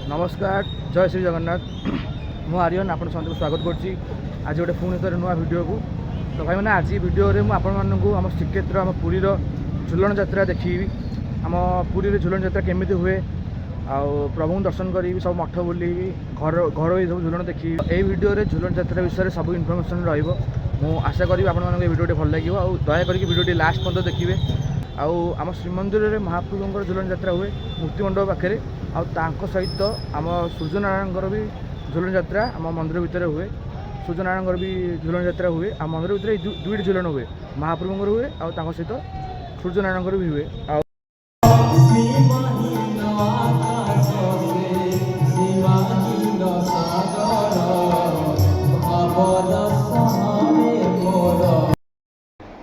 नमस्कार जय श्री जगन्नाथ मु आर्यन आप समस्त स्वागत करुच्ची आज गोटे पुणी थोड़े नुआ भिड को तो भाई मैंने आज भिडियो मुझे आम श्रीक्षेत्र आम पुरीर झुलन यात्रा देखी आम पुरी झुलन यात्रा केमी हुए आउ प्रभु दर्शन करी सब मठ बुली घर घर सब झुलन देखी यही भिडियो झुलन यात्रा विषय सब इनफर्मेशन रु आशा करी भिडियो भल लगे और दयाक भिडियो लास्ट पर्यटन देखिए आम श्रीमंदिर में महाप्रभुंर झुलन यात्रा हुए मूर्तिमंडप पाखे आउ सहित आम सूर्यनारायण भी झुलन यात्रा आम मंदिर भितर हुए सूर्यनारायण भी झुलन यात्रा हुए आ मंदिर भितर दुईट झुलन हुए महाप्रभुंर हुए आउ सहित सूर्यनारायण भी हुए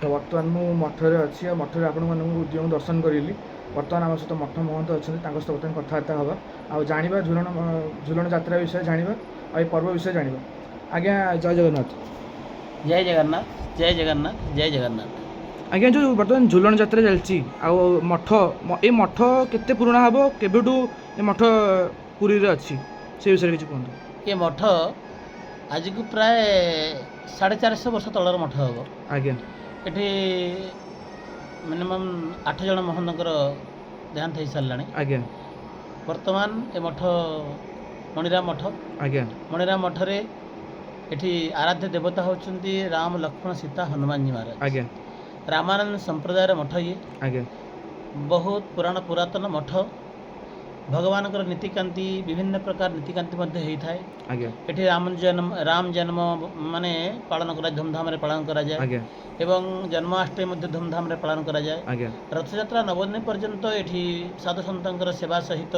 तो बर्तमान मु मठरे अच्छी मठरे आपण मानक दर्शन करी बर्तमान आम सहित मठ महंत अच्छा सहित बर्तमान कथबार्ता हाँ आउ जाना झुलन झुलन यात्रा विषय जाना और पर्व विषय जाना आज्ञा जय जगन्नाथ जय जगन्नाथ जय जगन्नाथ जय जगन्नाथ आज्ञा जो बर्तमान झुलन यात्रा चलती मठ ये मठ केते पुराणा हम केबेठू ये मठ पुरी रे अच्छी से विषय किसी कहते ये मठ आज को प्राय 450 वर्ष तलर मठ हम आज्ञा ये मिनिमम 8 जन महंतर देहांत हो सारा आज्ञा वर्तमान ये मठ मणिराम मठ आज्ञा मणिराम मठरे एठी आराध्य देवता होचंती राम लक्ष्मण सीता हनुमान जी महाराज आज्ञा रामानंद संप्रदायर मठ ये आज्ञा बहुत पुरातन मठ भगवान नीतिकांति विभिन्न प्रकार नीतिकांति मध्य होता है आज्ञा एठी राम जन्म माने पालन करा धूमधाम रे पालन करा जाए आज्ञा एवं जन्माष्टमी मध्य धूमधाम रे पालन करा जाए आज्ञा रथयात्रा नवदिन पर्यंत एठी साधु सन्तंकर सेवा सहित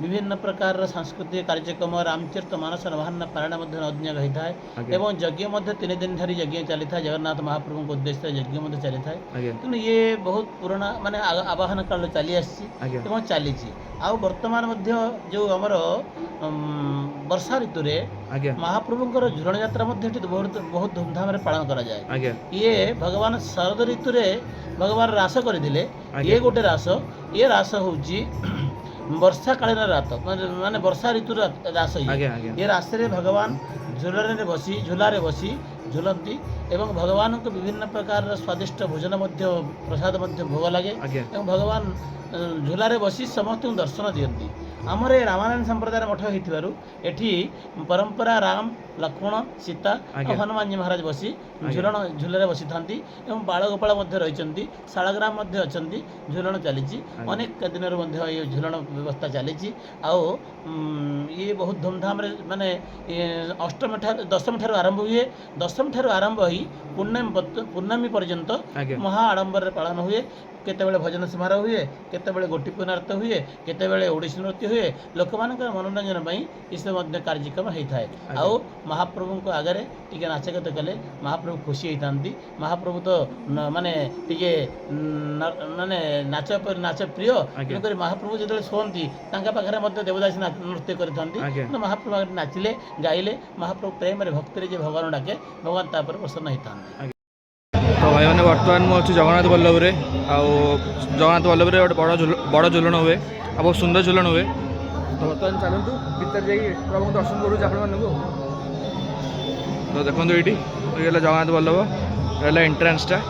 विभिन्न प्रकार सांस्कृतिक कार्यक्रम रामचरित मानस नवान्न पारायण मध्य नदिन होता है एवं यज्ञ मध्य 3 दिन धरी यज्ञ चली था जगन्नाथ महाप्रभु को उद्देश्य यज्ञ मध्य चली था तेणु ये बहुत पुराना माने आवाहन काल चली आसी चली आ वर्तमान मध्य जो आमर वर्षा ऋतु रे महाप्रभुंकर झुलन यात्रा मध्य बहुत धूमधाम रे पालन करा जाए ये भगवान शरद ऋतु रे भगवान रास करथिले ये गोटे रास ये रास होची वर्षा कालीन रात माने वर्षा ऋतु रास ये रास रे भगवान झुलरे बसी झुलारे बसी झुलती एवं भगवान को विभिन्न प्रकार स्वादिष्ट भोजन मध्य प्रसाद मध्य भोग लगे एवं भगवान झुलारे बसी समस्त दर्शन दियंती आमर ये रामायण संप्रदाय मठ हो परंपरा राम लक्ष्मण सीता और हनुमान जी महाराज बसी झुलन झुलरे बसी था बालगोपाल रही शालग्राम अच्छा झुलन चली अनेक दिन ये झुलन व्यवस्था चली ये बहुत धूमधाम माने अष्टमी दशमी ठार आरंभ हुए दशमी ठार आरंभ हो पूर्णमी पर्यंत महा आडंबर पालन हुए केतेबेले भजन समारोह हुए केतेबेले गोटीपुर नृत्य हुए केतेबेले ओडिसी नृत्य हुए लोक मानकर मनोरंजन पई इसे मध्य कार्यक्रम होता है आउ महाप्रभु को आगे टिके नाचगत कले महाप्रभु खुशी होती महाप्रभु तो माने टिके माने नाच प्रिय तेणुक महाप्रभु जो शुंती पाखे देवदासी नृत्य करते महाप्रभु नाचिले गाइले महाप्रभु प्रेम भक्ति भगवान डाके भगवान तापर प्रसन्न होता तो भाई मैंने बर्तमान मुझे जगन्नाथ बल्लभ रे जगन्नाथ बल्लभ रे बड़ झुलन हुए आ बहुत सुंदर झुलन हुए तो बर्तमान चलतु भीतर जाइए प्रभु दर्शन करूँ आपण तो देखो ये जगन्नाथ बल्लभ रहा एंट्रांसटा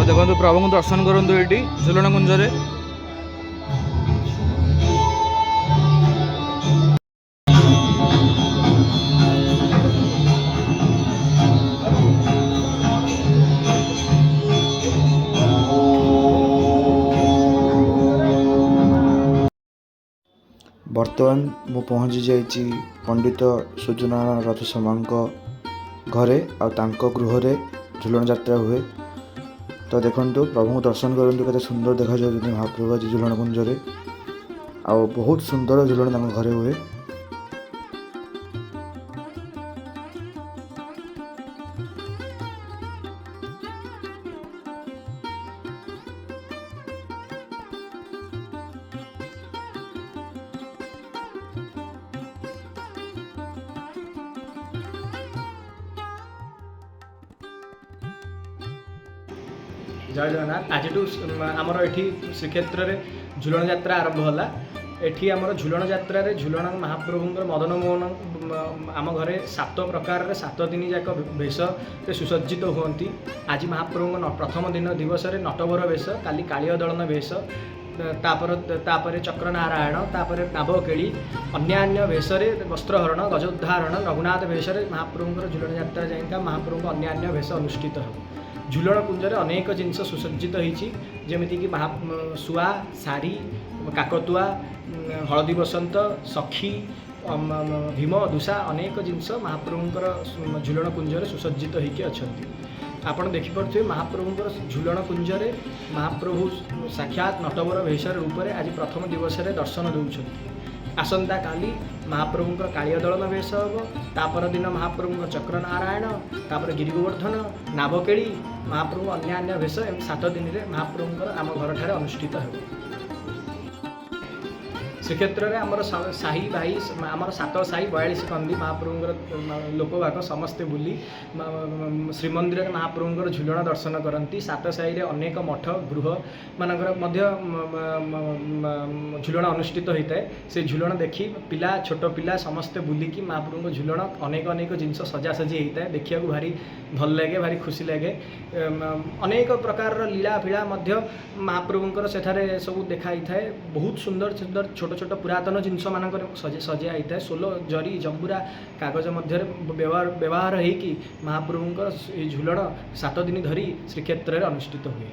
देखो प्रभु को दर्शन करूँ ये झुलन कुंजरे बर्तमान मु पहुँची जाइए पंडित सूर्यनारायण रथ शर्मा घरे आ गृह झुलन यात्रा हुए तो देखो प्रभु दर्शन करूँ के सुंदर देखा महाप्रभु आज झुलन कुंजरे ଆଉ ବହୁତ ସୁନ୍ଦର ଝୁଲଣ ତାଙ୍କ ଘରେ ହୁଏ। ଜୟ ଜଗନ୍ନାଥ। ଆଜିଠୁ ଆମର ଏଠି ଶ୍ରୀକ୍ଷେତ୍ରରେ ଝୁଲଣ ଯାତ୍ରା ଆରମ୍ଭ ହେଲା। ଏଠି ଆମର ଝୁଲଣ ଯାତ୍ରାରେ ଝୁଲଣ ମହାପ୍ରଭୁଙ୍କର ମଦନ ମୋହନ ଆମ ଘରେ 7 ପ୍ରକାରରେ 7 ଦିନ ଯାକ ବେଶରେ ସୁସଜ୍ଜିତ ହୁଅନ୍ତି। ଆଜି ମହାପ୍ରଭୁଙ୍କ ପ୍ରଥମ ଦିବସରେ ନଟବର ବେଶ, କାଲି କାଳିଅ ଦଳନ ବେଶ, ତାପରେ ଚକ୍ରନାରାୟଣ, ତାପରେ ନାବକେଳି, ଅନ୍ୟାନ୍ୟ ବେଶରେ ବସ୍ତ୍ରହରଣ, ଗଜୋଦ୍ଧାରଣ, ରଘୁନାଥ ବେଶରେ ମହାପ୍ରଭୁଙ୍କର ଝୁଲଣ ଯାତ୍ରା ଯାଇକା ମହାପ୍ରଭୁଙ୍କ ଅନ୍ୟାନ୍ୟ ବେଶ ଅନୁଷ୍ଠିତ ହେବ। ଝୁଲଣ କୁଞ୍ଜରେ ଅନେକ ଜିନିଷ ସୁସଜ୍ଜିତ ହୋଇଛି, ଯେମିତିକି ଶୁଆ, ଶାଢ଼ୀ, କାକତୁଆ, ହଳଦୀ ବସନ୍ତ, ସଖୀ, ଭୀମ, ଦୁଷା ଅନେକ ଜିନିଷ ମହାପ୍ରଭୁଙ୍କର ଝୁଲଣ କୁଞ୍ଜରେ ସୁସଜ୍ଜିତ ହୋଇକି ଅଛନ୍ତି। ଆପଣ ଦେଖିପାରୁଥିବେ ମହାପ୍ରଭୁଙ୍କର ଝୁଲଣ କୁଞ୍ଜରେ ମହାପ୍ରଭୁ ସାକ୍ଷାତ ନଟବର ବେଶର ରୂପରେ ଆଜି ପ୍ରଥମ ଦିବସରେ ଦର୍ଶନ ଦେଉଛନ୍ତି। ଆସନ୍ତାକାଲି ମହାପ୍ରଭୁଙ୍କର କାଳିଅ ଦଳନ ବେଶ ହେବ, ତାପର ଦିନ ମହାପ୍ରଭୁଙ୍କର ଚକ୍ରନାରାୟଣ, ତାପରେ ଗିରିଗୋବର୍ଦ୍ଧନ, ନାବକେଳି, ମହାପ୍ରଭୁ ଅନ୍ୟାନ୍ୟ ବେଶ, ଏମିତି 7 ଦିନରେ ମହାପ୍ରଭୁଙ୍କର ଆମ ଘରଠାରେ ଅନୁଷ୍ଠିତ ହେବ। ଶ୍ରୀକ୍ଷେତ୍ରରେ ଆମର ସାହି ଭାଇ ଆମର 7 ସାହି 42 କନ୍ଦି ମହାପ୍ରଭୁଙ୍କର ଲୋକବାକ ସମସ୍ତେ ବୁଲି ଶ୍ରୀମନ୍ଦିରରେ ମହାପ୍ରଭୁଙ୍କର ଝୁଲଣ ଦର୍ଶନ କରନ୍ତି। 7 ସାହିରେ ଅନେକ ମଠ ଗୃହ ମାନଙ୍କର ମଧ୍ୟ ଝୁଲଣ ଅନୁଷ୍ଠିତ ହୋଇଥାଏ। ସେ ଝୁଲଣ ଦେଖି ପିଲା, ଛୋଟ ପିଲା ସମସ୍ତେ ବୁଲିକି ମହାପ୍ରଭୁଙ୍କ ଝୁଲଣ ଅନେକ ଜିନିଷ ସଜାସଜି ହୋଇଥାଏ। ଦେଖିବାକୁ ଭାରି ଭଲ ଲାଗେ, ଭାରି ଖୁସି ଲାଗେ। ଅନେକ ପ୍ରକାରର ଲୀଳା ଫିଳା ମଧ୍ୟ ମହାପ୍ରଭୁଙ୍କର ସେଠାରେ ସବୁ ଦେଖା ହେଇଥାଏ। ବହୁତ ସୁନ୍ଦର ଛୋଟ ଛୋଟ ପୁରାତନ ଜିନିଷ ମାନଙ୍କରେ ସଜା ହେଇଥାଏ। ସୋଲ, ଜରି, ଜମ୍ବୁରା, କାଗଜ ମଧ୍ୟରେ ବ୍ୟବହାର ହେଇକି ମହାପ୍ରଭୁଙ୍କର ଏହି ଝୁଲଣ 7 ଦିନ ଧରି ଶ୍ରୀକ୍ଷେତ୍ରରେ ଅନୁଷ୍ଠିତ ହୁଏ।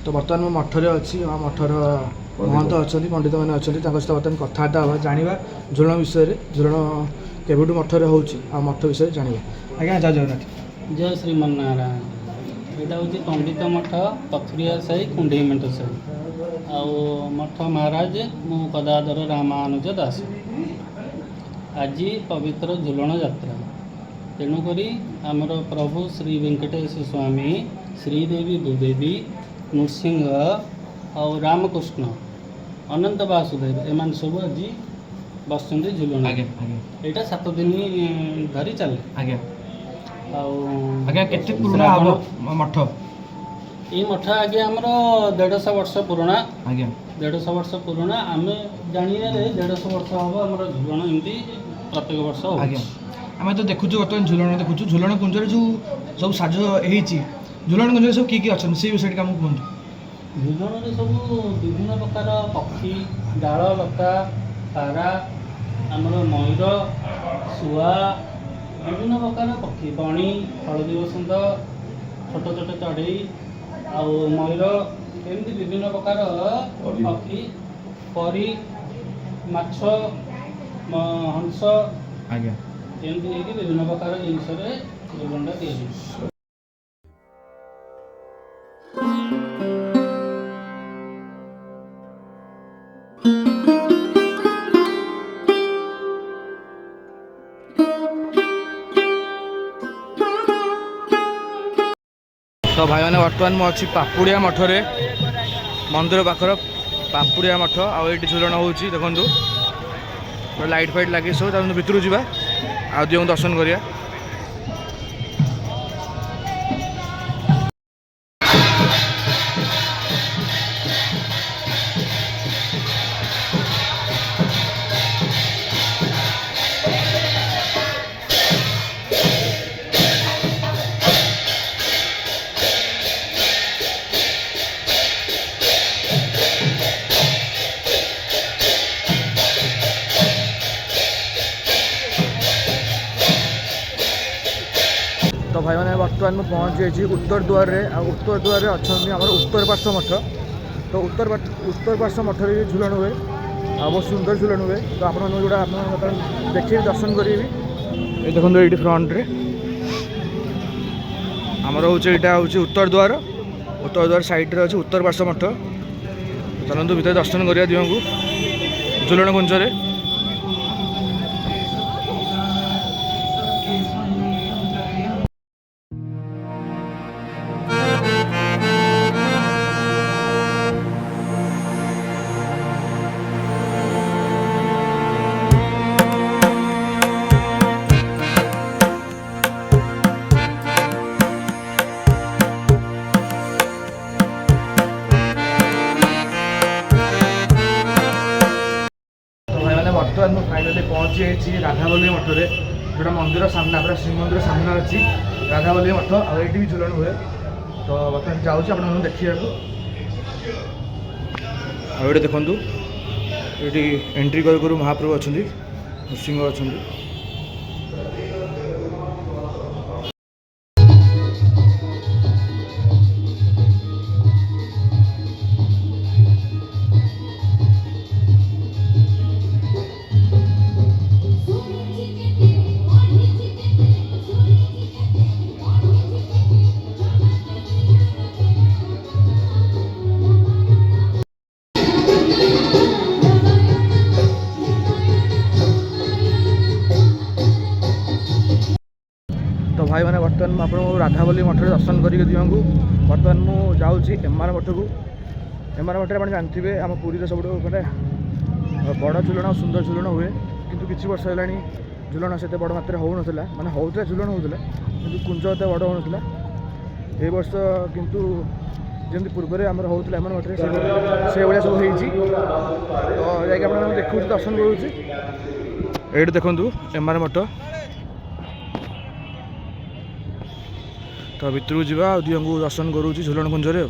ତ ବର୍ତ୍ତମାନ ମୁଁ ମଠରେ ଅଛି। ମଠର ମହନ୍ତ ଅଛନ୍ତି, ପଣ୍ଡିତମାନେ ଅଛନ୍ତି, ତାଙ୍କ ସହିତ ବର୍ତ୍ତମାନ କଥାବାର୍ତ୍ତା ହେବା, ଜାଣିବା ଝୁଲଣ ବିଷୟରେ, ଝୁଲଣ କେବେଠୁ ମଠରେ ହେଉଛି ଆଉ ମଠ ବିଷୟରେ ଜାଣିବା। ଆଜ୍ଞା, ଜୟ ଜଗନ୍ନାଥ। ଜୟ ଶ୍ରୀମନ୍ନାରାୟଣ। ଏଇଟା ହେଉଛି ପଣ୍ଡିତ ମଠ, ପଥୁରିଆ ସାହି, କୁଣ୍ଢେଇ ମେଣ୍ଟ ସାହି। ଆଉ ମଠ ମହାରାଜ ମୁଁ ଗଦାଧର ରାମାନୁଜ ଦାସ। ଆଜି ପବିତ୍ର ଝୁଲଣ ଯାତ୍ରା, ତେଣୁକରି ଆମର ପ୍ରଭୁ ଶ୍ରୀ ଭେଙ୍କଟେଶ ସ୍ୱାମୀ, ଶ୍ରୀଦେବୀ ଭୂଦେବୀ, ନୃସିଂହ ଆଉ ରାମକୃଷ୍ଣ, ଅନନ୍ତ ବାସୁଦେବ ଏମାନେ ସବୁ ଆଜି ବସୁଛନ୍ତି ଝୁଲଣ। ଏଇଟା 7 ଦିନ ଧରି ଚାଲେ। ଆଜ୍ଞା ଆଉ ଆଜ୍ଞା, କେତେ ପୁରୁଣା ହେବ ମଠ? ଏଇ ମଠ ଆଜ୍ଞା ଆମର 150 ବର୍ଷ ପୁରୁଣା। ଆଜ୍ଞା, 150 ବର୍ଷ ପୁରୁଣା। ଆମେ ଜାଣିବାରେ 150 ବର୍ଷ ହେବ ଆମର ଝୁଲଣ ଏମିତି ପ୍ରତ୍ୟେକ ବର୍ଷ ହେଉଛି। ଆଜ୍ଞା, ଆମେ ତ ଦେଖୁଛୁ ବର୍ତ୍ତମାନ ଝୁଲଣ ଦେଖୁଛୁ। ଝୁଲଣ କୁଞ୍ଜରେ ଯେଉଁ ସବୁ ସାଜ ହେଇଛି, ଝୁଲଣ କୁଞ୍ଜରେ ସବୁ କିଏ ଅଛନ୍ତି ସେଇ ବିଷୟରେ ଟିକେ ଆମକୁ କୁହନ୍ତୁ। ଝୁଲଣରେ ସବୁ ବିଭିନ୍ନ ପ୍ରକାର ପକ୍ଷୀ, ଡାଳ ଲତା, ପାରା, ଆମର ମୟୂର, ଶୁଆ, ବିଭିନ୍ନ ପ୍ରକାର ପକ୍ଷୀ, ବଣି, ହଳଦୀ ବସନ୍ତ, ଛୋଟ ଛୋଟ ଚଢ଼େଇ ଆଉ ମୟୂର, ଏମିତି ବିଭିନ୍ନ ପ୍ରକାର ପକ୍ଷୀ, ପରି, ମାଛ, ହଂସ, ଆଜ୍ଞା, ଏମିତି ହେଇକି ବିଭିନ୍ନ ପ୍ରକାର ଜିନିଷରେ ଝୁଲଣଟା ତିଆରି। ତ ଭାଇମାନେ ବର୍ତ୍ତମାନ ମୁଁ ଅଛି ପାପୁଡ଼ିଆ ମଠରେ, ମନ୍ଦିର ପାଖର ପାପୁଡ଼ିଆ ମଠ। ଆଉ ଏଇଠି ଝୁଲଣ ହେଉଛି ଦେଖନ୍ତୁ, ଲାଇଟ୍ ଫାଇଟ୍ ଲାଗି ସବୁ। ତାକୁ ଭିତରକୁ ଯିବା ଆଉ ଦିଅଙ୍କୁ ଦର୍ଶନ କରିବା। तो भाई मैंने बर्तमान मुझे पहुँच जाइए उत्तर द्वार रे। उत्तर द्वार रे अच्छा आम उत्तर पार्श्व मठ। तो उत्तर पार्श्व मठ रे झुलन हुए, बहुत सुंदर झुलन हुए। तो आप जोड़ा देखिए दर्शन करी। ये देखो ये फ्रंट रे आमर हूँ यहाँ हूँ उत्तर द्वार। उत्तर द्वार साइड रे अच्छे उत्तर पार्श्व मठ। चलते भीतर दर्शन करिया दियों को। ଝୁଲଣ କୁଞ୍ଜରେ। ଭାଇମାନେ ବର୍ତ୍ତମାନ ମୁଁ ଫାଇନାଲି ପହଞ୍ଚି ଯାଇଛି ରାଧାବଲ୍ଲୀ ମଠରେ, ଯେଉଁଟା ମନ୍ଦିର ସାମ୍ନା ପୁରା ଶ୍ରୀମନ୍ଦିର ସାମ୍ନା ଅଛି ରାଧାବଲ୍ଲୀ ମଠ। ଆଉ ଏଇଠି ବି ଝୁଲଣ ହୁଏ। ତ ବର୍ତ୍ତମାନ ଯାଉଛି ଆପଣମାନଙ୍କୁ ଦେଖିବାକୁ। ଆଉ ଏଇଠି ଦେଖନ୍ତୁ, ଏଇଠି ଏଣ୍ଟ୍ରି କରୁ କରୁ ମହାପ୍ରଭୁ ଅଛନ୍ତି, ନୃସିଂହ ଅଛନ୍ତି। तो भाई मैंने बर्तमान आपको राधाबल्ली मठ दर्शन करके दिवंगु। बर्तमान मु जाऊँगी एमआर मठ को। एमआर मठ आप जानते हैं आम पुरी सब गोटे बड़ झुलन और सुंदर झुलन हुए, किंतु किसी वर्ष है झुलन से बड़ मात्रा हो नाला, माने होता झुलन होता कि कुंज एत बड़ हो नाला। ए वर्ष किंतु जमी पूर्व आमर होता एमआर मठ से भाया सब हो। तो जाकि देखु दर्शन करुँच। ये देखूँ एमआर मठ। तो भितर को जावा दियों को दर्शन करूँ झुलन कुंजरे।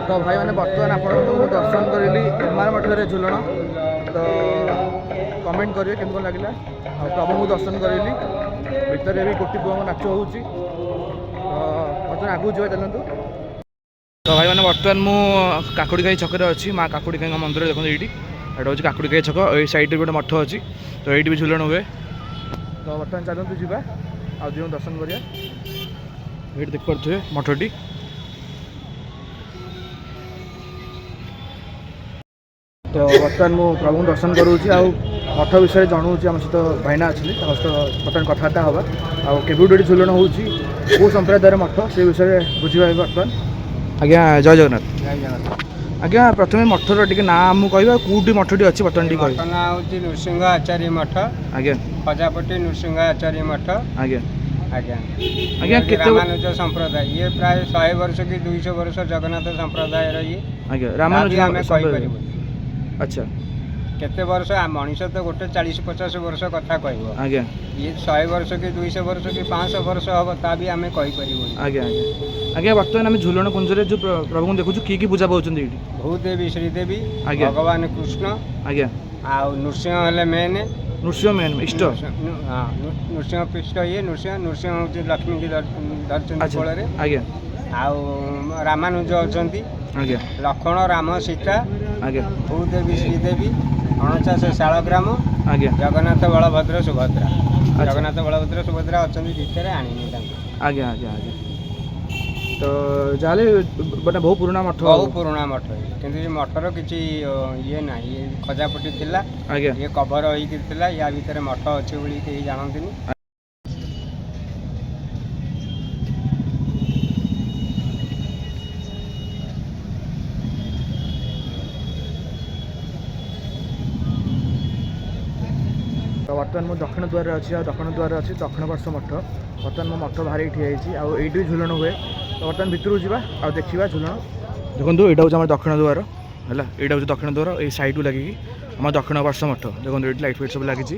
तो भाई मैंने बर्तमान आप दर्शन करी एमआर मठरे झुलन। तो कमेंट करेंगे केमती लगे। प्रभु को दर्शन करी भितर भी कोटी पुआ नाच हो बर्तमान आगू जा चलतु। तो भाई मैंने बर्तमान मु काकुड़ीखाई छक अच्छी माँ काकुड़ीखाई मंदिर देखो ये हूँ काकुड़ीखाई छक ये सैड गोटे मठ अच्छी। तो ये भी झुलन हुए। तो बर्तमान चलतु जा आउ दर्शन करिया। ये देख पारे मठटी। तो बर्तमान मु प्रभु दर्शन करूँ। ମଠ ବିଷୟରେ ଜଣାଉଛି ଆମ ସହିତ ଭାଇନା ଅଛନ୍ତି ତାଙ୍କ ସହିତ ବର୍ତ୍ତମାନ କଥାବାର୍ତ୍ତା ହେବା ଆଉ କେବେଠୁ ଏଠି ଝୁଲଣ ହେଉଛି କେଉଁ ସମ୍ପ୍ରଦାୟର ମଠ ସେ ବିଷୟରେ ବୁଝିବା ବର୍ତ୍ତମାନ। ଆଜ୍ଞା ଜୟ ଜଗନ୍ନାଥ। ଜୟ ଜଗନ୍ନାଥ। ଆଜ୍ଞା ପ୍ରଥମେ ମଠର ଟିକେ ନାଁ ଆମକୁ କହିବା କେଉଁଠି ମଠଟି ଅଛି ବର୍ତ୍ତମାନ ଟିକେ କହିବେ। ମଠ ନାଁ ହେଉଛି ନୃସିଂହ ଆଚାର୍ଯ୍ୟ ମଠ, ଆଜ୍ଞା ଖଜାପଟି ନୃସିଂହ ଆଚାର୍ଯ୍ୟ ମଠ। ଆଜ୍ଞା ଆଜ୍ଞା ଆଜ୍ଞା ଇଏ କେତେ ରାମାନୁଜ ସମ୍ପ୍ରଦାୟ, ଇଏ ପ୍ରାୟ 100 ବର୍ଷ କି 200 ବର୍ଷ ଜଗନ୍ନାଥ ସମ୍ପ୍ରଦାୟର ଇଏ ଆଜ୍ଞା ତା ରାମାନୁଜ ବି ଆମେ କହିପାରିବୁ। ଆଚ୍ଛା କେତେ ବର୍ଷ ମଣିଷ ତ ଗୋଟେ 40-50 ବର୍ଷ କଥା କହିବ, ଆଜ୍ଞା ଇଏ 100 ବର୍ଷ କି 200 ବର୍ଷ କି 500 ବର୍ଷ ହବ ତା ବି ଆମେ କହିପାରିବୁନି। ଆଜ୍ଞା ଆଜ୍ଞା ଆଜ୍ଞା ବର୍ତ୍ତମାନ ଆମେ ଝୁଲଣ କୁଞ୍ଜରେ ଯେଉଁ ପ୍ରଭୁଙ୍କୁ ଦେଖୁଛୁ କି ପୂଜା ପାଉଛନ୍ତି ଏଇଠି। ଭୂଦେବୀ, ଶ୍ରୀଦେବୀ, ଆଜ୍ଞା। ଭଗବାନ କୃଷ୍ଣ ଆଜ୍ଞା ଆଉ ନୃସିଂହ ହେଲେ ମେନ୍। ନୃସିଂହ ମେନ୍ ଇଷ୍ଟ। ନୃସିଂହ ପୃଷ୍ଠ ଇଏ ନୃସିଂହ ହେଉଛି ଲକ୍ଷ୍ମୀକି ଧରିଛନ୍ତି ଆଚ୍ଛା କୋଳରେ। ଆଜ୍ଞା ଆଉ ରାମାନୁଜ ଅଛନ୍ତି, ଆଜ୍ଞା ଲକ୍ଷ୍ମଣ, ରାମ, ସୀତା, ଆଜ୍ଞା ଭୂଦେବୀ, ଶ୍ରୀଦେବୀ, 49 ଶାଳଗ୍ରାମ, ଆଜ୍ଞା ଜଗନ୍ନାଥ, ବଳଭଦ୍ର, ସୁଭଦ୍ରା। ଆଚ୍ଛା। ଜଗନ୍ନାଥ, ବଳଭଦ୍ର, ସୁଭଦ୍ରା ଅଛନ୍ତି ଭିତରେ, ଆଣିନି ତାଙ୍କୁ। ଆଜ୍ଞା ଆଜ୍ଞା ଆଜ୍ଞା ତ ଯାହେଲେ ମାନେ ବହୁ ପୁରୁଣା ମଠ। ବହୁ ପୁରୁଣା ମଠ କିନ୍ତୁ ଏ ମଠର କିଛି ଇଏ ନାହିଁ, ଇଏ ଖଜାପଟି ଥିଲା, ଆଜ୍ଞା ଇଏ କଭର ହେଇକି ଥିଲା, ୟା ଭିତରେ ମଠ ଅଛି ବୋଲି କେହି ଜାଣନ୍ତିନି। ତ ବର୍ତ୍ତମାନ ମୁଁ ଦକ୍ଷିଣ ଦ୍ୱାରରେ ଅଛି ଆଉ ଦକ୍ଷିଣ ଦ୍ୱାରରେ ଅଛି ଦକ୍ଷିଣ ପାର୍ଶ୍ୱ ମଠ। ବର୍ତ୍ତମାନ ମୋ ମଠ ବାହାରିକି ଠିଆ ହେଇଛି ଆଉ ଏଇଠି ଝୁଲଣ ହୁଏ। ତ ବର୍ତ୍ତମାନ ଭିତରକୁ ଯିବା ଆଉ ଦେଖିବା ଝୁଲଣ। ଦେଖନ୍ତୁ ଏଇଟା ହେଉଛି ଆମର ଦକ୍ଷିଣ ଦ୍ୱାର ହେଲା, ଏଇଟା ହେଉଛି ଦକ୍ଷିଣ ଦ୍ୱାର, ଏଇ ସାଇଡ଼କୁ ଲାଗିକି ଆମ ଦକ୍ଷିଣ ପାର୍ଶ୍ୱ ମଠ। ଦେଖନ୍ତୁ ଏଇଠି ଲାଇଟ୍ ଫାଇଟ୍ ସବୁ ଲାଗିଛି।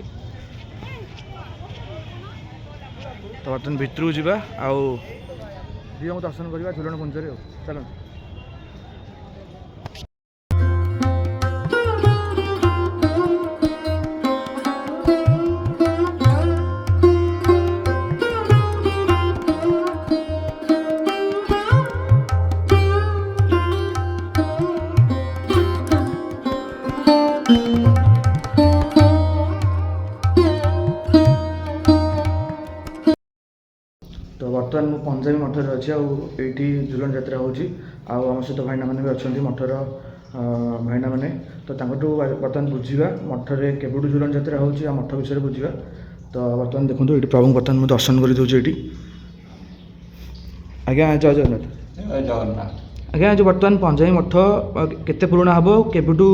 ତ ବର୍ତ୍ତମାନ ଭିତରକୁ ଯିବା ଆଉ ଦିଅଙ୍କୁ ଦର୍ଶନ କରିବା ଝୁଲଣ କୁଞ୍ଜରେ ଆଉ ଚାଲନ୍ତୁ। ତ ବର୍ତ୍ତମାନ ମୁଁ ପଞ୍ଜାବୀ ମଠରେ ଅଛି ଆଉ ଏଇଠି ଝୁଲଣ ଯାତ୍ରା ହେଉଛି ଆଉ ଆମ ସହିତ ଭାଇନାମାନେ ବି ଅଛନ୍ତି ମଠର ଭାଇନାମାନେ। ତ ତାଙ୍କଠୁ ବର୍ତ୍ତମାନ ବୁଝିବା ମଠରେ କେବେଠୁ ଝୁଲଣ ଯାତ୍ରା ହେଉଛି ଆଉ ମଠ ବିଷୟରେ ବୁଝିବା। ତ ବର୍ତ୍ତମାନ ଦେଖନ୍ତୁ ଏଇଠି ପ୍ରଭୁଙ୍କୁ ବର୍ତ୍ତମାନ ମୁଁ ଦର୍ଶନ କରିଦେଉଛି ଏଇଠି। ଆଜ୍ଞା ଜୟ ଜଗନ୍ନାଥ। ଜୟ ଜଗନ୍ନାଥ। ଆଜ୍ଞା ଯେଉଁ ବର୍ତ୍ତମାନ ପଞ୍ଜାବୀ ମଠ କେତେ ପୁରୁଣା ହେବ କେବେଠୁ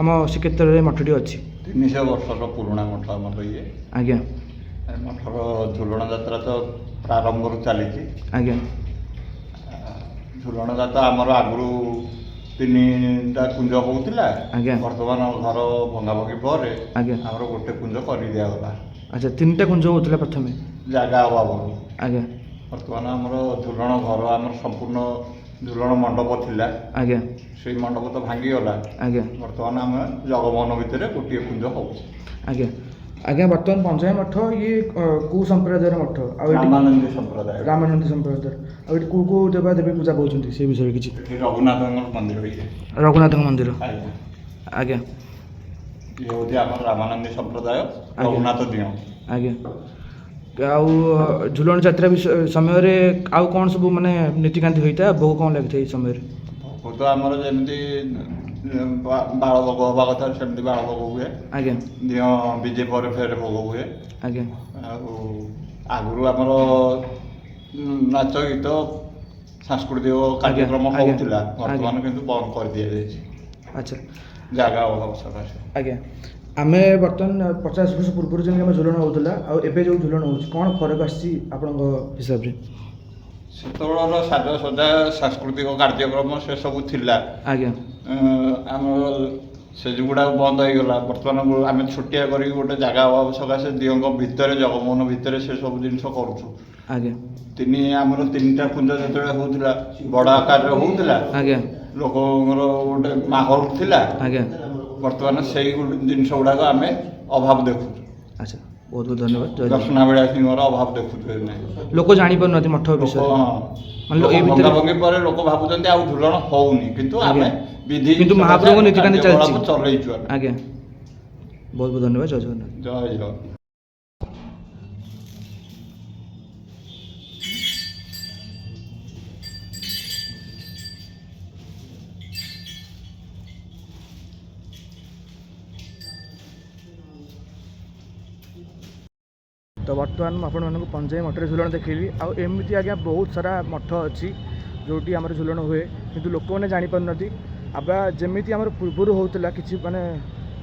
ଆମ ଶ୍ରୀକ୍ଷେତ୍ରରେ ମଠଟି ଅଛି? 300 ବର୍ଷର ପୁରୁଣା ମଠ ଆମର ଇଏ। ଆଜ୍ଞା ଏ ମଠର ଝୁଲଣ ଯାତ୍ରା ତ ପ୍ରାରମ୍ଭରୁ ଚାଲିଛି। ଆଜ୍ଞା ଝୁଲଣ ଯାତ୍ରା ଆମର ଆଗରୁ 3ଟା କୁଞ୍ଜ ହେଉଥିଲା, ଆଜ୍ଞା ବର୍ତ୍ତମାନ ଘର ଭଙ୍ଗାଭଙ୍ଗି ପରେ ଆଜ୍ଞା ଆମର ଗୋଟେ କୁଞ୍ଜ କରିଦିଆଗଲା ଆଚ୍ଛା 3ଟା କୁଞ୍ଜ ହେଉଥିଲା ପ୍ରଥମେ। ଜାଗା ଅଭାବରୁ। ଆଜ୍ଞା ବର୍ତ୍ତମାନ ଆମର ଝୁଲଣ ଘର ଆମର ସମ୍ପୂର୍ଣ୍ଣ ଝୁଲଣ ମଣ୍ଡପ ଥିଲା, ଆଜ୍ଞା ସେଇ ମଣ୍ଡପ ତ ଭାଙ୍ଗିଗଲା। ଆଜ୍ଞା ବର୍ତ୍ତମାନ ଆମେ ଜଗମୋହନ ଭିତରେ ଗୋଟିଏ କୁଞ୍ଜ ହେଉଛି। ଆଜ୍ଞା ଆଜ୍ଞା ବର୍ତ୍ତମାନ ପଞ୍ଜାବୀ ମଠ ଇଏ କେଉଁ ସମ୍ପ୍ରଦାୟର ମଠ? ଆଉ ଏଠି ରାମାନନ୍ଦୀ ସମ୍ପ୍ରଦାୟ। ରାମାନନ୍ଦୀ ସମ୍ପ୍ରଦାୟର। ଆଉ ଏଠି କେଉଁ କେଉଁ ଦେବା ଦେବୀ ପୂଜା ପାଉଛନ୍ତି ସେ ବିଷୟରେ କିଛି? ଏଠି ରଘୁନାଥଙ୍କ ମନ୍ଦିର ଇଏ। ରଘୁନାଥଙ୍କ ମନ୍ଦିର। ଆଜ୍ଞା। ଆଜ୍ଞା ଇଏ ହେଉଛି ଆମର ରାମାନନ୍ଦୀ ସମ୍ପ୍ରଦାୟ, ରଘୁନାଥ ଦିଅଁ। ଆଜ୍ଞା ଆଉ ଝୁଲଣ ଯାତ୍ରା ସମୟରେ ଆଉ କ'ଣ ସବୁ ମାନେ ନୀତିକାନ୍ତି ହୋଇଥାଏ, ଭୋଗ କ'ଣ ଲାଗିଥାଏ ଏଇ ସମୟରେ? ଭୋଗ ତ ଆମର ଯେମିତି ବାଳ ଭୋଗ ହେବା କଥା ସେମିତି ବାଳ ଭୋଗ ହୁଏ। ଆଜ୍ଞା ଦିଅଁ ବିଜେ ପରେ ଫେରେ ଭୋଗ ହୁଏ। ଆଜ୍ଞା ଆଉ ଆଗରୁ ଆମର ନାଚ ଗୀତ ସାଂସ୍କୃତିକ କାର୍ଯ୍ୟକ୍ରମ ଆଜ୍ଞା, ହେଉଥିଲା, ଆଜ୍ଞା। ବର୍ତ୍ତମାନ କିନ୍ତୁ ବନ୍ଦ କରିଦିଆଯାଇଛି ଆଚ୍ଛା ଜାଗା ଅଭାବ ସକାଶେ। ଆଜ୍ଞା ଆମେ ବର୍ତ୍ତମାନ 50 ବର୍ଷ ପୂର୍ବରୁ ଯେମିତି ଆମ ଝୁଲଣ ହେଉଥିଲା ଆଉ ଏବେ ଯେଉଁ ଝୁଲଣ ହେଉଛି କ'ଣ ଫରକ ଆସିଛି ଆପଣଙ୍କ ହିସାବରେ? ସେତେବେଳର ସାଜସଜ୍ଜା ସାଂସ୍କୃତିକ କାର୍ଯ୍ୟକ୍ରମ ସେସବୁ ଥିଲା। ଆଜ୍ଞା ଆମର ସେ ଯେଉଁଗୁଡ଼ାକ ବନ୍ଦ ହୋଇଗଲା, ବର୍ତ୍ତମାନ ଆମେ ଛୋଟିଆ କରିକି ଗୋଟେ ଜାଗା ଅଭାବ ସକାଶେ ଦିଅଙ୍କ ଭିତରେ ଜଗମୋହନ ଭିତରେ ସେସବୁ ଜିନିଷ କରୁଛୁ। ଆଜ୍ଞା ଆମର 3ଟା କୁଞ୍ଜ ଯେତେବେଳେ ହେଉଥିଲା ବଡ଼ ଆକାରରେ ହେଉଥିଲା, ଆଜ୍ଞା ଲୋକଙ୍କର ଗୋଟେ ମାହୋଲ ଥିଲା। ଆଜ୍ଞା ବର୍ତ୍ତମାନ ସେଇ ଜିନିଷ ଗୁଡ଼ାକ ଆମେ ଅଭାବ ଦେଖୁଛୁ। ଆଚ୍ଛା ବହୁତ ବହୁତ ଧନ୍ୟବାଦ। ଜୟ ଜଗନ୍ନାଥ। ଦର୍ଶନାଭିଳାଷୀଙ୍କର ଅଭାବ ଦେଖୁଛୁ ଏବେ ନାହିଁ। ଲୋକ ଜାଣିପାରୁନାହାନ୍ତି ମଠ ବିଷୟରେ। ମାନେ ଲୋକ ଏଇ ଭିତରେ ଭଙ୍ଗାଭଙ୍ଗି ପରେ ଲୋକ ଭାବୁଛନ୍ତି ଆଉ ଝୁଲଣ ହଉନି, କିନ୍ତୁ ଆଜ୍ଞା। ଆମେ ବିଧି କିନ୍ତୁ ମହାପ୍ରଭୁଙ୍କ ନୀତିକାନ୍ତି ଚାଲିଛି। ଚଲେଇଛୁ ଆମେ। ଆଜ୍ଞା ବହୁତ ବହୁତ ଧନ୍ୟବାଦ। ଜୟ ଜଗନ୍ନାଥ। ଜୟ ଜଗନ୍ନାଥ। ବର୍ତ୍ତମାନ ମୁଁ ଆପଣମାନଙ୍କୁ ପଞ୍ଜାବୀ ମଠରେ ଝୁଲଣ ଦେଖେଇଲି। ଆଉ ଏମିତି ଆଜ୍ଞା ବହୁତ ସାରା ମଠ ଅଛି ଯେଉଁଠି ଆମର ଝୁଲଣ ହୁଏ, କିନ୍ତୁ ଲୋକମାନେ ଜାଣିପାରୁନାହାନ୍ତି। ଆବା ଯେମିତି ଆମର ପୂର୍ବରୁ ହେଉଥିଲା କିଛି ମାନେ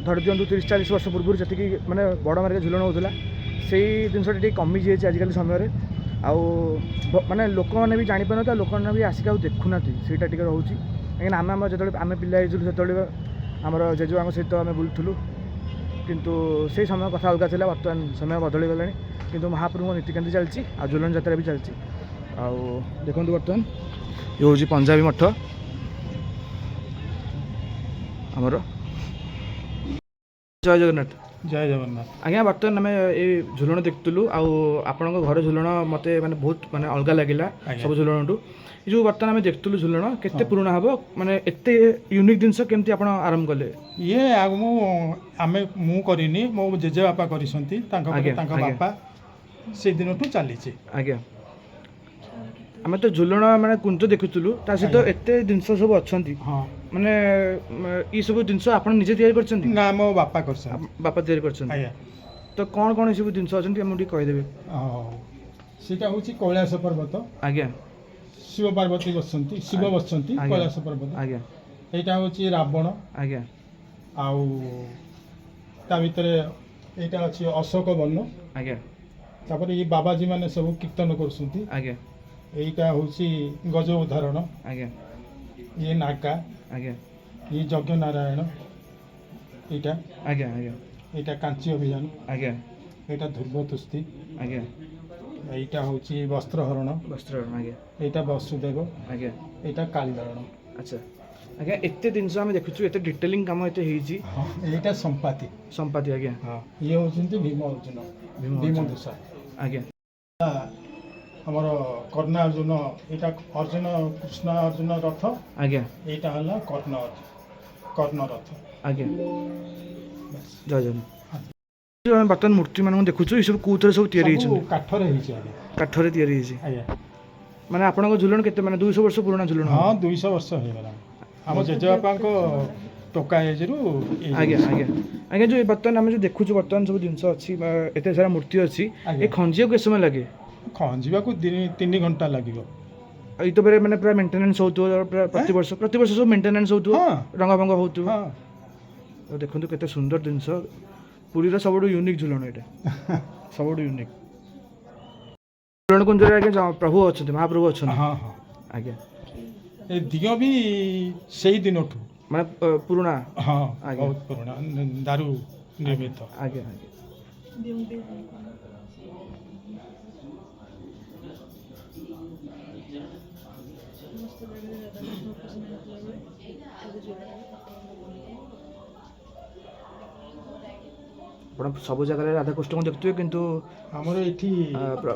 ଧରି ଦିଅନ୍ତୁ 30-40 ବର୍ଷ ପୂର୍ବରୁ ଯେତିକି ମାନେ ବଡ଼ ମାର୍ଗରେ ଝୁଲଣ ହେଉଥିଲା, ସେଇ ଜିନିଷଟା ଟିକେ କମିଯାଇଛି ଆଜିକାଲି ସମୟରେ। ଆଉ ମାନେ ଲୋକମାନେ ବି ଜାଣିପାରୁନାହାନ୍ତି, ଆଉ ଲୋକମାନେ ବି ଆସିକି ଆଉ ଦେଖୁନାହାନ୍ତି, ସେଇଟା ଟିକେ ରହୁଛି। କାହିଁକିନା ଆମର ଯେତେବେଳେ ଆମେ ପିଲା ହେଇଥିଲୁ ସେତେବେଳେ ଆମର ଜେଜେବାଙ୍କ ସହିତ ଆମେ ବୁଲୁଥିଲୁ, କିନ୍ତୁ ସେଇ ସମୟ କଥା ଅଲଗା ଥିଲା। ବର୍ତ୍ତମାନ ସମୟ ବଦଳିଗଲାଣି, କିନ୍ତୁ ମହାପ୍ରଭୁଙ୍କ ନୀତିକାନ୍ତି ଚାଲିଛି, ଆଉ ଝୁଲଣ ଯାତ୍ରା ବି ଚାଲିଛି। ଆଉ ଦେଖନ୍ତୁ ବର୍ତ୍ତମାନ ଇଏ ହେଉଛି ପଞ୍ଜାବୀ ମଠ ଆମର। ଜୟ ଜଗନ୍ନାଥ। ଜୟ ଜଗନ୍ନାଥ। ଆଜ୍ଞା ବର୍ତ୍ତମାନ ଆମେ ଏଇ ଝୁଲଣ ଦେଖୁଥିଲୁ, ଆଉ ଆପଣଙ୍କ ଘର ଝୁଲଣ ମୋତେ ମାନେ ବହୁତ ମାନେ ଅଲଗା ଲାଗିଲା ସବୁ ଝୁଲଣଠୁ। ଏ ଯେଉଁ ବର୍ତ୍ତମାନ ଆମେ ଦେଖୁଥିଲୁ ଝୁଲଣ କେତେ ପୁରୁଣା ହେବ, ମାନେ ଏତେ ୟୁନିକ୍ ଜିନିଷ କେମିତି ଆପଣ ଆରମ୍ଭ କଲେ? ଇଏ ମୁଁ କରିନି, ମୋ ଜେଜେବାପା କରିଛନ୍ତି, ତାଙ୍କ ପରେ ତାଙ୍କ ବାପା, ସେଦିନଠୁ ଚାଲିଛି। ଆଜ୍ଞା ଆମେ ତ ଝୁଲଣ ମାନେ କୁଞ୍ଜ ଦେଖୁଥିଲୁ, ତା ସହିତ ଏତେ ଜିନିଷ ସବୁ ଅଛନ୍ତି। ହଁ, ମାନେ ଏଇ ସବୁ ଜିନିଷ ଆପଣ ନିଜେ ତିଆରି କରିଛନ୍ତି? ନା, ମୋ ବାପା କରିଛନ୍ତି। ବାପା ତିଆରି କରିଛନ୍ତି। ଆଜ୍ଞା। ତ କ'ଣ କ'ଣ ଏସବୁ ଜିନିଷ ଅଛନ୍ତି ଆମକୁ ଟିକେ କହିଦେବେ? ସେଇଟା ହେଉଛି କୈଳାସ ପର୍ବତ। ଆଜ୍ଞା। ଶିବ ପାର୍ବତୀ ବସିଛନ୍ତି, ଶିବ ବସିଛନ୍ତି କୈଳାସ ପର୍ବତ। ଆଜ୍ଞା। ଏଇଟା ହେଉଛି ରାବଣ। ଆଜ୍ଞା। ଆଉ ତା ଭିତରେ ଏଇଟା ଅଛି ଅଶୋକ ବନ। ଆଜ୍ଞା। ତାପରେ ଏଇ ବାବାଜୀ ମାନେ ସବୁ କୀର୍ତ୍ତନ କରୁଛନ୍ତି। ଆଜ୍ଞା। ଏଇଟା ହେଉଛି ଗଜ ଉଦାହରଣ। ଆଜ୍ଞା। ଇଏ ନାଗା। ଆଜ୍ଞା। ଇଏ ଯଜ୍ଞ ନାରାୟଣ। ଏଇଟା ଆଜ୍ଞା। ଆଜ୍ଞା। ଏଇଟା କାଞ୍ଚି ଅଭିଯାନ। ଆଜ୍ଞା। ଏଇଟା ଧ୍ରୁବ ତୁସ୍ତି। ଆଜ୍ଞା। ଏଇଟା ହେଉଛି ବସ୍ତ୍ରହରଣ। ବସ୍ତ୍ରହରଣ। ଆଜ୍ଞା। ଏଇଟା ବସୁଦେବ। ଆଜ୍ଞା। ଏଇଟା କାଳିଦାରଣ। ଆଚ୍ଛା ଆଜ୍ଞା, ଏତେ ଜିନିଷ ଆମେ ଦେଖୁଛୁ, ଏତେ ଡିଟେଲିଂ କାମ ଏତେ ହେଇଛି। ହଁ, ଏଇଟା ସମ୍ପାତି। ସମ୍ପାତି। ଆଜ୍ଞା। ହଁ, ଇଏ ହେଉଛନ୍ତି ଭୀମ ଅର୍ଜୁନ, ଭୀମ ଦୂଷା। ଆଜ୍ଞା। ଆମର କର୍ଣ୍ଣ ଅର୍ଜୁନ, ଏଇଟା ଅର୍ଜୁନ କୃଷ୍ଣ ଅର୍ଜୁନ ରଥ। ଆଜ୍ଞା। ଏଇଟା ହେଲା କର୍ଣ୍ଣ ରଥ। ଆଜ୍ଞା। ଜୟ ଜଗନ୍ନାଥ। ଆମେ ବର୍ତ୍ତମାନ ମୂର୍ତ୍ତି ମାନଙ୍କୁ ଦେଖୁଛୁ, ଏସବୁ କୋଉଥିରେ ସବୁ ତିଆରି ହେଇଛନ୍ତି? କାଠରେ ହେଇଛି ଆଜ୍ଞା। କାଠରେ ତିଆରି ହେଇଛି। ଆଜ୍ଞା। ମାନେ ଆପଣଙ୍କ ଝୁଲଣ କେତେ, ମାନେ 200 ବର୍ଷ ପୁରୁଣା ଝୁଲଣ? ହଁ, 200 ବର୍ଷ ହେଇଗଲା। ଆମ ଜେଜେବାପାଙ୍କ ଟୋକା ଏଜରୁ। ଆଜ୍ଞା। ଆଜ୍ଞା। ଆଜ୍ଞା, ଯେଉଁ ବର୍ତ୍ତମାନ ଆମେ ଯେଉଁ ଦେଖୁଛୁ, ବର୍ତ୍ତମାନ ସବୁ ଜିନିଷ ଅଛି, ଏତେ ସାରା ମୂର୍ତ୍ତି ଅଛି, ଏ ଖଞ୍ଜିବାକୁ କେତେ ସମୟ ଲାଗେ? ଖଞ୍ଜିବାକୁ 3 ଘଣ୍ଟା ଲାଗିବ। ଏଇ ତ ମାନେ ପୁରା ମେଣ୍ଟେନାନ୍ସ ହେଉଥିବ, ପ୍ରତିବର୍ଷ ସବୁ ମେଣ୍ଟେନାନ୍ସ ହେଉଥିବ, ରଙ୍ଗଭଙ୍ଗ ହେଉଥିବ। ଦେଖନ୍ତୁ କେତେ ସୁନ୍ଦର ଜିନିଷ, ପୁରୀର ସବୁଠୁ ୟୁନିକ୍ ଝୁଲଣ ଏଇଟା। ସବୁଠୁ ୟୁନିକ୍ ଝୁଲଣ କୁଞ୍ଜରେ ଆଜ୍ଞା ପ୍ରଭୁ ଅଛନ୍ତି, ମହାପ୍ରଭୁ ଅଛନ୍ତି। ହଁ, ହଁ। ଆଜ୍ଞା। ଏ ଦିଅ ବି ସେଇ ଦିନଠୁ ମାନେ ପୁରୁଣା। ହଁ, ବହୁତ ପୁରୁଣା, ଦାରୁ ନିର୍ମିତ। ଆଜ୍ଞା। ଆଜ୍ଞା। ଆପଣ ସବୁ ଜାଗାରେ ରାଧାକୃଷ୍ଣଙ୍କୁ ଦେଖୁଥିବେ, କିନ୍ତୁ ଆମର ଏଠି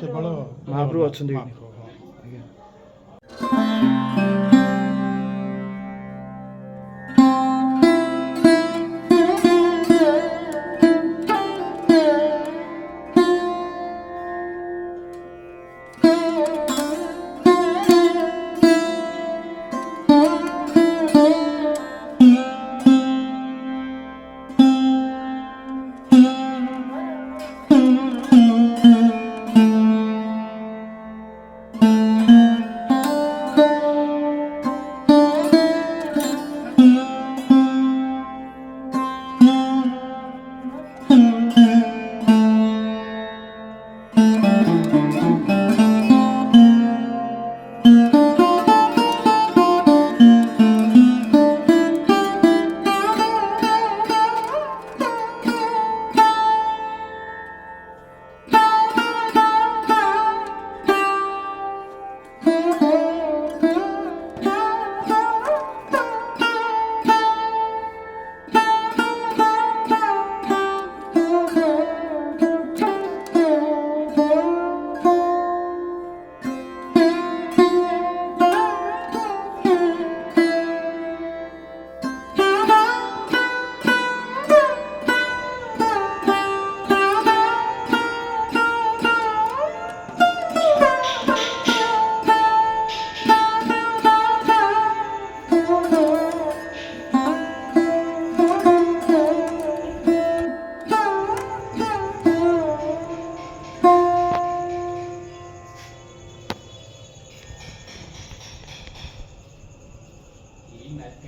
କେବଳ ମହାପ୍ରଭୁ ଅଛନ୍ତି। ଆଜ୍ଞା।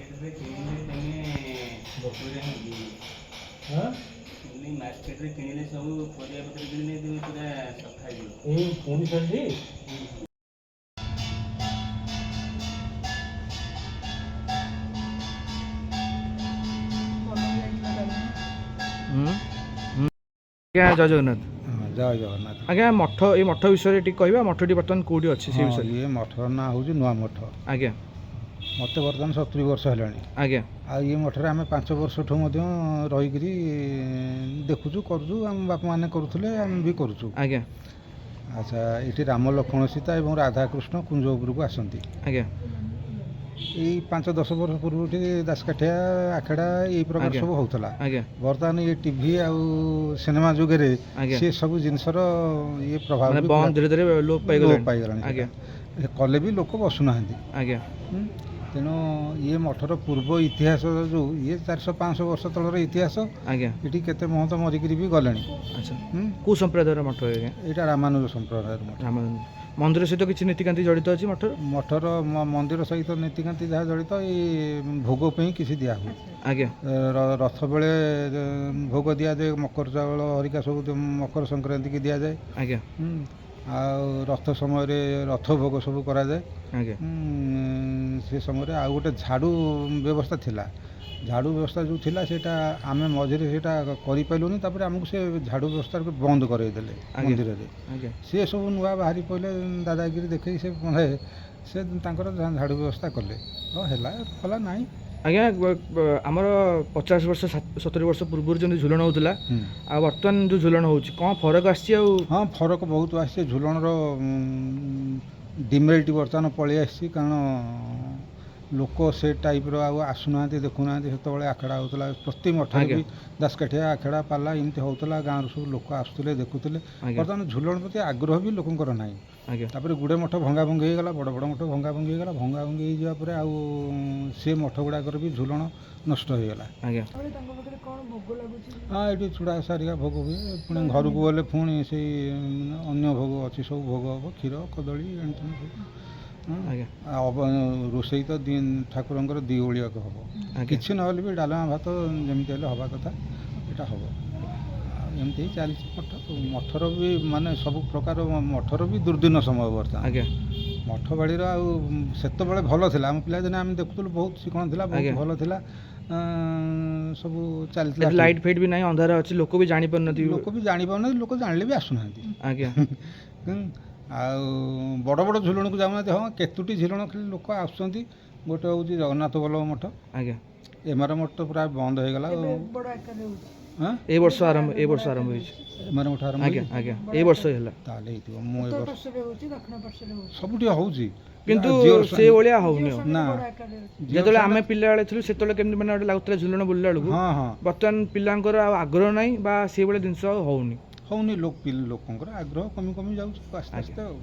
ମାର୍କେଟରେ କିଣିଲେ ତମେ ବପୁରେ ମାର୍କେଟରେ କିଣିଲେ ସବୁ ପରିବା ପତ୍ର କିଣିଲେ ତମେ ପୁରା ସଫା ହେଇଯିବ। ଏଇ ପୁଣି ଶାଢ଼ୀ ଆଜ୍ଞା ଜୟ ଜଗନ୍ନାଥ। ଜୟ ଜଗନ୍ନାଥ। ଆଜ୍ଞା ମଠ ଏଇ ମଠ ବିଷୟରେ ଟିକେ କହିବା ମଠଟି ବର୍ତ୍ତମାନ କେଉଁଠି ଅଛି ସେ ବିଷୟରେ। ଇଏ ମଠର ନାଁ ହେଉଛି ନୂଆ ମଠ। ଆଜ୍ଞା ମୋତେ ବର୍ତ୍ତମାନ 70 ବର୍ଷ ହେଲାଣି। ଆଜ୍ଞା ଆଉ ଇଏ ମଠରେ ଆମେ 5 ବର୍ଷଠୁ ମଧ୍ୟ ରହିକିରି ଦେଖୁଛୁ କରୁଛୁ, ଆମ ବାପାମାନେ କରୁଥିଲେ ଆମେ ବି କରୁଛୁ। ଆଜ୍ଞା ଆଚ୍ଛା, ଏଠି ରାମ ଲକ୍ଷ୍ମଣ ସୀତା ଏବଂ ରାଧାକୃଷ୍ଣ କୁଞ୍ଜ ଉପରକୁ ଆସନ୍ତି। ଆଜ୍ଞା ଏଇ 5-10 ବର୍ଷ ପୂର୍ବରୁ ଏଠି ଦାସକାଠିଆ ଆଖେଡ଼ା ଏଇ ପ୍ରକାର ଆଜ୍ଞା। ସବୁ ହେଉଥିଲା। ଆଜ୍ଞା ବର୍ତ୍ତମାନ ଏ ଟିଭି ଆଉ ସିନେମା ଯୁଗରେ ଆଜ୍ଞା। ସେ ସବୁ ଜିନିଷର ଇଏ ପ୍ରଭାବ ମାନେ ବି ବନ୍ଦ ଧୀରେ ଧୀରେ ଲୋପ ଲୋପ ପାଇଗଲାଣି। ପାଇଗଲାଣି। ଆଜ୍ଞା ସେଟା କଲେ ବି ଲୋକ ବସୁନାହାନ୍ତି। ଆଜ୍ଞା ତେଣୁ ଇଏ ମଠର ପୂର୍ବ ଇତିହାସ ଯେଉଁ ଇଏ 400-500 ବର୍ଷ ତଳର ଇତିହାସ। ଆଜ୍ଞା ଏଠି କେତେ ମହନ୍ତ ମରିକିରି ବି ଗଲେଣି। ଆଚ୍ଛା କେଉଁ ସମ୍ପ୍ରଦାୟର ମଠ ଆଜ୍ଞା? ଏଇଟା ରାମାନୁଜ ସମ୍ପ୍ରଦାୟର ମଠ। ରାମାନନ୍ଦ ମନ୍ଦିର ସହିତ କିଛି ନୀତିକାନ୍ତି ଜଡ଼ିତ ଅଛି ମଠର? ମଠର ମନ୍ଦିର ସହିତ ନୀତିକାନ୍ତି ଯାହା ଜଡ଼ିତ ଏଇ ଭୋଗ ପାଇଁ କିଛି ଦିଆହୁଏ। ଆଜ୍ଞା ରଥ ବେଳେ ଭୋଗ ଦିଆଯାଏ, ମକର ଚାଉଳ ହରିକା ସବୁ ମକର ସଂକ୍ରାନ୍ତିକି ଦିଆଯାଏ। ଆଜ୍ଞା ଆଉ ରଥ ସମୟରେ ରଥ ଭୋଗ ସବୁ କରାଯାଏ। ଆଜ୍ଞା ସେ ସମୟରେ ଆଉ ଗୋଟେ ଝାଡ଼ୁ ବ୍ୟବସ୍ଥା ଥିଲା। ଝାଡ଼ୁ ବ୍ୟବସ୍ଥା ଯେଉଁ ଥିଲା ସେଇଟା ଆମେ ମଝିରେ ସେଇଟା କରିପାରିଲୁନି, ତାପରେ ଆମକୁ ସେ ଝାଡ଼ୁ ବ୍ୟବସ୍ଥାକୁ ବନ୍ଦ କରାଇଦେଲେ ମନ୍ଦିରରେ। ଆଜ୍ଞା ସେ ସବୁ ନୂଆ ବାହାରି ପଡ଼ିଲେ ଦାଦାଗିରି ଦେଖେଇ ସେ ତାଙ୍କର ଝାଡ଼ୁ ବ୍ୟବସ୍ଥା କଲେ। ହେଲା କଲା ନାହିଁ। ଆଜ୍ଞା ଆମର 50 ବର୍ଷ 70 ବର୍ଷ ପୂର୍ବରୁ ଯେମିତି ଝୁଲଣ ହେଉଥିଲା ଆଉ ବର୍ତ୍ତମାନ ଯେଉଁ ଝୁଲଣ ହେଉଛି କ'ଣ ଫରକ ଆସିଛି? ଆଉ ହଁ, ଫରକ ବହୁତ ଆସିଛି। ଝୁଲଣର ଡିମେରିଟ୍ ବର୍ତ୍ତମାନ ପଳେଇ ଆସିଛି, କାରଣ ଲୋକ ସେ ଟାଇପ୍ର ଆଉ ଆସୁନାହାନ୍ତି, ଦେଖୁନାହାନ୍ତି। ସେତେବେଳେ ଆଖେଡ଼ା ହେଉଥିଲା ପ୍ରତି ମଠରେ ବି ଦାସକାଠିଆ ଆଖେଡ଼ା ପାଲା ଏମିତି ହେଉଥିଲା, ଗାଁରୁ ସବୁ ଲୋକ ଆସୁଥିଲେ ଦେଖୁଥିଲେ। ବର୍ତ୍ତମାନ ଝୁଲଣ ପ୍ରତି ଆଗ୍ରହ ବି ଲୋକଙ୍କର ନାହିଁ। ଆଜ୍ଞା ତାପରେ ଗୁଡ଼େ ମଠ ଭଙ୍ଗାଭଙ୍ଗି ହେଇଗଲା, ବଡ଼ ବଡ଼ ମଠ ଭଙ୍ଗାଭଙ୍ଗି ହେଇଗଲା। ଭଙ୍ଗାଭଙ୍ଗି ହେଇଯିବା ପରେ ଆଉ ସେ ମଠ ଗୁଡ଼ାକର ବି ଝୁଲଣ ନଷ୍ଟ ହେଇଗଲା। ଆଜ୍ଞା ହଁ, ଏଠି ଚୁଡ଼ା ସାରିକା ଭୋଗ ହୁଏ। ପୁଣି ଘରକୁ ଗଲେ ପୁଣି ସେଇ ଅନ୍ୟ ଭୋଗ ଅଛି, ସବୁ ଭୋଗ ହେବ, କ୍ଷୀର କଦଳୀ ଏମିତି ସବୁ। ଆଜ୍ଞା ଆଉ ରୋଷେଇ ତ ଠାକୁରଙ୍କର 2 ଓଳିଆକ ହେବ। କିଛି ନହେଲେ ବି ଡାଲମା ଭାତ ଯେମିତି ହେଲେ ହେବା କଥା ଏଇଟା ହେବ। ଆଉ ଏମିତି ହିଁ ଚାଲିଛି ମଠ। ମଠର ବି ମାନେ ସବୁ ପ୍ରକାର ମଠର ବି ଦୁର୍ଦିନ ସମୟ ବର୍ତ୍ତମାନ। ଆଜ୍ଞା ମଠ ବାଡ଼ିର ଆଉ ସେତେବେଳେ ଭଲ ଥିଲା। ଆମ ପିଲାଦିନେ ଆମେ ଦେଖୁଥିଲୁ ବହୁତ ଶିକଣ ଥିଲା, ବହୁତ ଭଲ ଥିଲା, ସବୁ ଚାଲିଥିଲା। ଲାଇଟ୍ ଫାଇଟ୍ ବି ନାହିଁ, ଅନ୍ଧାର ଅଛି, ଲୋକ ବି ଜାଣିପାରୁନାହାନ୍ତି। ଲୋକ ବି ଜାଣିପାରୁନାହାନ୍ତି, ଲୋକ ଜାଣିଲେ ବି ଆସୁନାହାନ୍ତି। ଆଜ୍ଞା ଆଉ ବଡ଼ ବଡ଼ ଝୁଲଣକୁ ଯାଉନାହାନ୍ତି। ହଁ, କେତୋଟି ଝୁଲଣ ଖାଲି ଲୋକ ଆସୁଛନ୍ତି। ଗୋଟେ ହେଉଛି ଜଗନ୍ନାଥ ବଲ୍ଲଭ ମଠ। ଆଜ୍ଞା ଏମାର ମଠ ତ ପ୍ରାୟ ବନ୍ଦ ହେଇଗଲା। ଏଇ ବର୍ଷ ଆରମ୍ଭ ହେଇଛି। ଏମାର ମଠ ଆରମ୍ଭ ଆଜ୍ଞା ଆଜ୍ଞା ଏଇ ବର୍ଷ ହେଲା। ତାହେଲେ ହେଇଥିବ। ମୁଁ ଏ ବର୍ଷ ସବୁଠି ହେଉଛି, କିନ୍ତୁ ସେ ଭଳିଆ ହଉନି। ନା, ଯେତେବେଳେ ଆମେ ପିଲାବେଳେ ଥିଲୁ ସେତେବେଳେ କେମିତି ମାନେ ଗୋଟେ ଲାଗୁଥିଲା ଝୁଲଣ ବୁଲିଲା ବେଳକୁ। ହଁ ହଁ, ବର୍ତ୍ତମାନ ପିଲାଙ୍କର ଆଉ ଆଗ୍ରହ ନାହିଁ ବା ସେଇଭଳିଆ ଜିନିଷ ଆଉ ହଉନି। ଲୋକଙ୍କର ଆଗ୍ରହ କମି କମି ଯାଉଛି ଆସ୍ତେ ଆସ୍ତେ। ଆଉ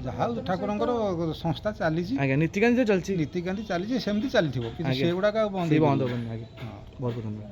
ଯାହା ଠାକୁରଙ୍କର ସଂସ୍ଥା ଚାଲିଛି। ଆଜ୍ଞା ନୀତିକାନ୍ତି ଚାଲିଛି, ନୀତିକାନ୍ତି ଚାଲିଛି, ସେମିତି ଚାଲିଥିବ। କିନ୍ତୁ ସେଗୁଡ଼ାକ ଆଉ ବନ୍ଦ ହବନି। ଆଜ୍ଞା ବହୁତ ଧନ୍ୟବାଦ।